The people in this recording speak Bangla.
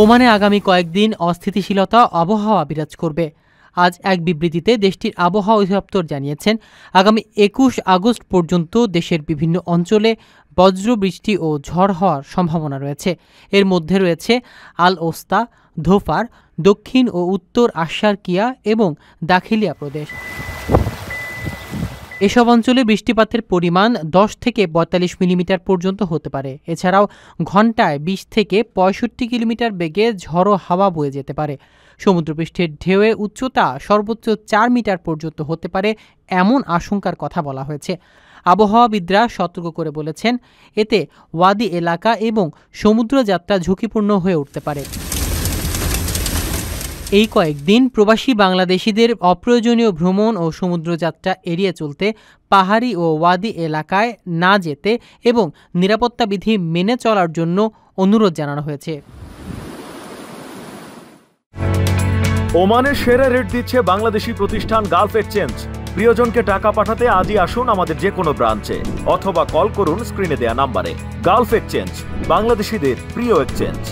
ওমানে আগামী কয়েকদিন অস্থিতিশীলতা আবহাওয়া বিরাজ করবে। আজ এক বিবৃতিতে দেশটির আবহাওয়া অধিদপ্তর জানিয়েছেন, আগামী ২১ আগস্ট পর্যন্ত দেশের বিভিন্ন অঞ্চলে বজ্রবৃষ্টি ও ঝড় হওয়ার সম্ভাবনা রয়েছে। এর মধ্যে রয়েছে আল ওস্তা, ধোফার, দক্ষিণ ও উত্তর আশারকিয়া এবং দাখিলিয়া প্রদেশ। এসব অঞ্চলে বৃষ্টিপাতের পরিমাণ ১০ থেকে ৪৫ মিলিমিটার পর্যন্ত হতে পারে। এছাড়াও ঘন্টায় ২০ থেকে ৬৫ কিলোমিটার বেগে ঝড়ো হাওয়া বয়ে যেতে পারে। সমুদ্রপৃষ্ঠের ঢেউয়ের উচ্চতা সর্বোচ্চ ৪ মিটার পর্যন্ত হতে পারে এমন আশঙ্কার কথা বলা হয়েছে। আবহাওয়াবিদরা সতর্ক করে বলেছেন, এতে ওয়াদি এলাকা এবং সমুদ্রযাত্রা ঝুঁকিপূর্ণ হয়ে উঠতে পারে। এই কয়েকদিন প্রবাসী বাংলাদেশিদের অপ্রয়োজনীয় ভ্রমণ ও সমুদ্রযাত্রা এড়িয়ে চলতে, পাহাড়ি ও ওয়াদি এলাকায় না যেতে এবং নিরাপত্তা বিধি মেনে চলার জন্য অনুরোধ জানানো হয়েছে। ওমানের সেরা রেট দিচ্ছে বাংলাদেশি প্রতিষ্ঠান গালফ এক্সচেঞ্জ। প্রিয়জনকে টাকা পাঠাতে আজই আসুন আমাদের যে কোনো ব্রাঞ্চে অথবা কল করুন স্ক্রিনে দেয়া নাম্বারে। গালফ এক্সচেঞ্জ, বাংলাদেশিদের প্রিয় এক্সচেঞ্জ।